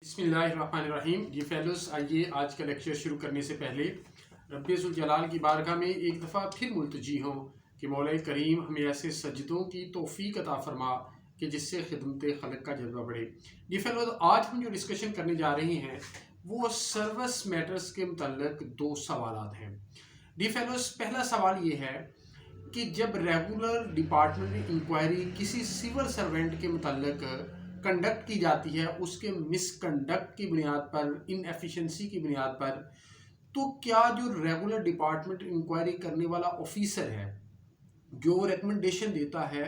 बिस्मिल्लाहिर्रहमानिर्रहीम। जी फेलोस, आइए आज का लेक्चर शुरू करने से पहले रब्बे ज़ुल जलाल की बारगाह में एक दफ़ा फिर मुल्तजी हों कि मौला करीम हमें ऐसे सजदों की तौफीक अता फरमा कि जिससे खिदमत खलक का जज्बा बढ़े। जी फेलोस, आज हम जो डिस्कशन करने जा रहे हैं वो सर्विस मैटर्स के मुतल्लिक दो सवाल हैं। डी फेलोस, पहला सवाल ये है कि जब रेगुलर डिपार्टमेंट इंक्वायरी किसी सिविल सर्वेंट के मुतल्लिक कंडक्ट की जाती है, उसके मिसकंडक्ट की बुनियाद पर, इनएफिशिएंसी की बुनियाद पर, तो क्या जो रेगुलर डिपार्टमेंट इंक्वायरी करने वाला ऑफिसर है जो रिकमेंडेशन देता है,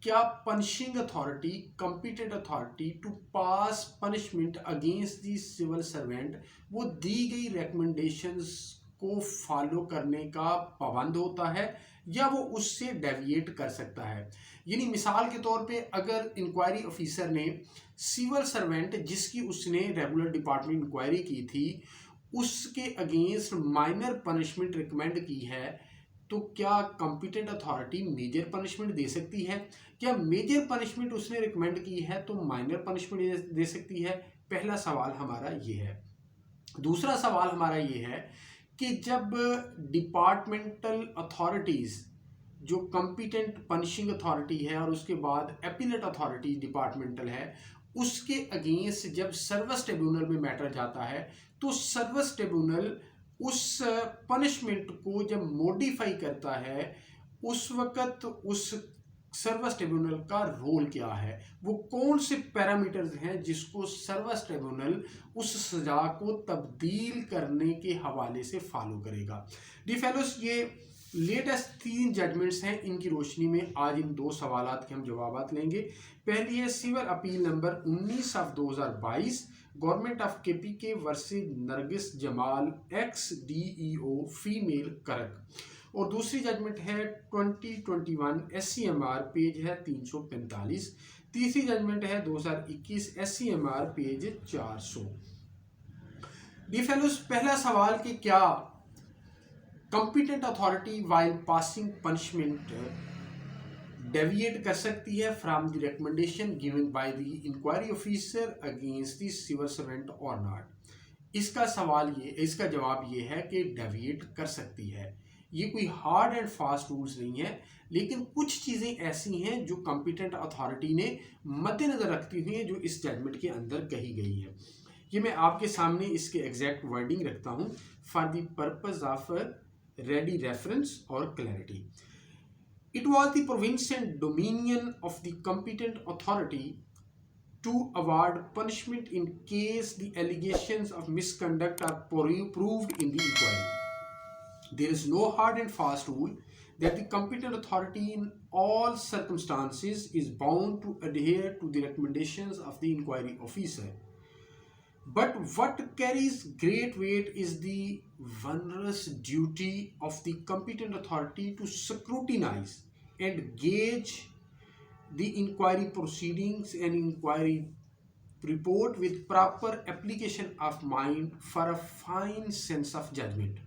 क्या punishing authority, competent authority to pass punishment against the civil servant वो दी गई रिकमेंडेशंस को फॉलो करने का पाबंद होता है या वो उससे डेविएट कर सकता है। यानी मिसाल के तौर पे अगर इंक्वायरी ऑफिसर ने सिविल सर्वेंट जिसकी उसने रेगुलर डिपार्टमेंट इंक्वायरी की थी उसके अगेंस्ट माइनर पनिशमेंट रिकमेंड की है, तो क्या कॉम्पिटेंट अथॉरिटी मेजर पनिशमेंट दे सकती है? क्या मेजर पनिशमेंट उसने रिकमेंड की है तो माइनर पनिशमेंट दे सकती है? पहला सवाल हमारा ये है। दूसरा सवाल हमारा ये है कि जब डिपार्टमेंटल अथॉरिटीज़ जो कॉम्पिटेंट पनिशिंग अथॉरिटी है और उसके बाद एपीलेट अथॉरिटी डिपार्टमेंटल है, उसके अगेंस्ट जब सर्विस ट्रिब्यूनल में मैटर जाता है तो सर्विस ट्रिब्यूनल उस पनिशमेंट को जब मॉडिफाई करता है उस वक्त उस सर्विस ट्रिब्यूनल का रोल क्या है, वो कौन से पैरामीटर्स हैं जिसको सर्विस ट्रिब्यूनल उस सजा को तब्दील करने के हवाले से फॉलो करेगा। डी फेलोस, ये लेटेस्ट 3 जजमेंट्स हैं, इनकी रोशनी में आज इन दो सवालात के हम जवाबात लेंगे। पहली है civil appeal number 19 of 2022 government of KPK versus Nargis Jamal ex DEO female Karak, और दूसरी जजमेंट है 2021 SCMR पेज है 345। तीसरी जजमेंट है 2021 SCMR पेज 400। डी फेलोस, पहला सवाल कि क्या competent authority while passing punishment deviate कर सकती है from the recommendation given by the inquiry officer against the civil servant और नॉट? इसका जवाब ये है कि डेविएट कर सकती है। ये कोई हार्ड एंड फास्ट रूल्स नहीं है, लेकिन कुछ चीज़ें ऐसी हैं जो कॉम्पिटेंट अथॉरिटी ने मद्देनज़र रखती हुई हैं जो इस जजमेंट के अंदर कही गई है। ये मैं आपके सामने इसके एग्जैक्ट वर्डिंग रखता हूँ for the purpose of ready reference और clarity. It was the province and dominion of the competent authority to award punishment in case the allegations of misconduct are proved in the inquiry. There is no hard and fast rule that the competent authority in all circumstances is bound to adhere to the recommendations of the inquiry officer. But what carries great weight is the onerous duty of the competent authority to scrutinize and gauge the inquiry proceedings and inquiry report with proper application of mind for a fine sense of judgment.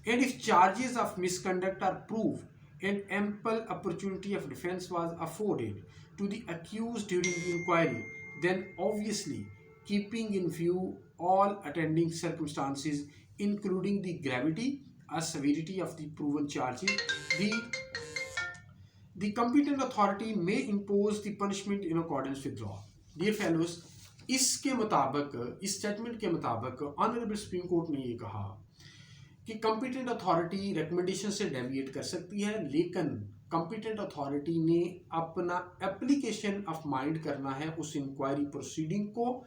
And if charges of misconduct are proved and ample opportunity of defense was afforded to the accused during the inquiry, then obviously keeping in view all attending circumstances including the gravity or severity of the proven charges, the competent authority may impose the punishment in accordance with law. Dear fellows, इसके मुताबिक, इस judgement के मुताबिक honourable supreme court ने ये कहा कि competent authority recommendation से डेविएट कर सकती है, लेकिन कॉम्पिटेंट अथॉरिटी ने अपना एप्लीकेशन ऑफ माइंड करना है उस इंक्वायरी प्रोसीडिंग को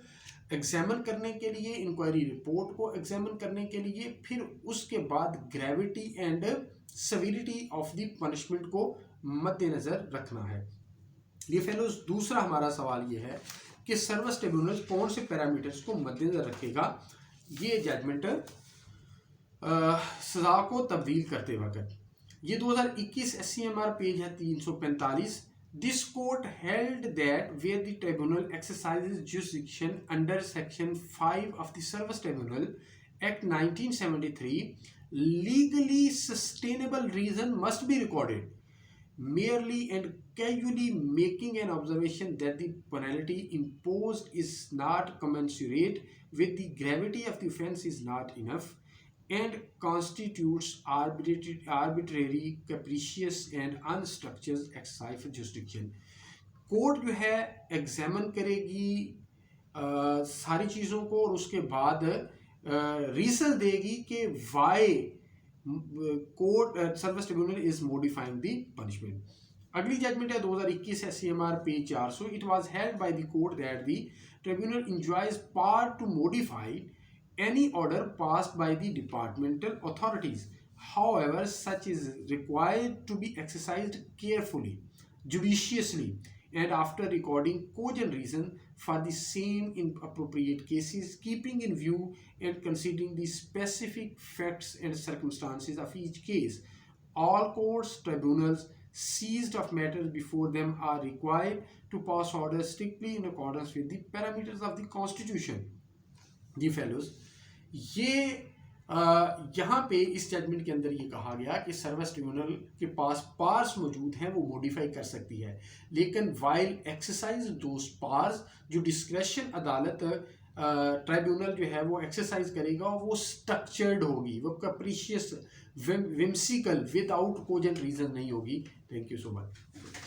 एग्जामिन करने के लिए, इंक्वायरी रिपोर्ट को एग्जामिन करने के लिए, फिर उसके बाद gravity and severity of the punishment को मद्देनज़र रखना है। ये फेलोज, दूसरा हमारा सवाल ये है कि सर्विस ट्रिब्यूनल कौन से पैरामीटर्स को मद्देनज़र रखेगा ये जजमेंट सजा को तब्दील करते वक्त। ये 2021 SCMR पेज है 345। This court held that where the tribunal exercises jurisdiction under section 5 of the service tribunal act 1973 legally sustainable reason must be recorded merely and casually making an observation that the penalty imposed is not commensurate with the gravity of the offense is not enough and constitutes arbitrary, capricious and unstructured exercise of jurisdiction. Court जो है examine करेगी सारी चीज़ों को और उसके बाद reason देगी कि why court service tribunal is modifying the punishment. अगली जजमेंट है 2021 SCMR page 400। It was held by the court that the tribunal enjoys power to modify any order passed by the departmental authorities. However, such is required to be exercised carefully, judiciously, and after recording cogent reason for the same in appropriate cases, keeping in view and considering the specific facts and circumstances of each case. All courts, tribunals seized of matters before them are required to pass orders strictly in accordance with the parameters of the Constitution. जी fellows, ये यहाँ पे इस judgement के अंदर ये कहा गया कि सर्विस ट्रिब्यूनल के पास पार्स मौजूद हैं, वो मॉडिफाई कर सकती है, लेकिन वाइल एक्सरसाइज दोस पार्स जो डिस्क्रेशन अदालत ट्राइब्यूनल जो है वो एक्सरसाइज करेगा वो स्ट्रक्चर्ड होगी, वो कैप्रिशियस विम्सिकल विदाउट कोजेंट रीजन नहीं होगी। Thank you so much.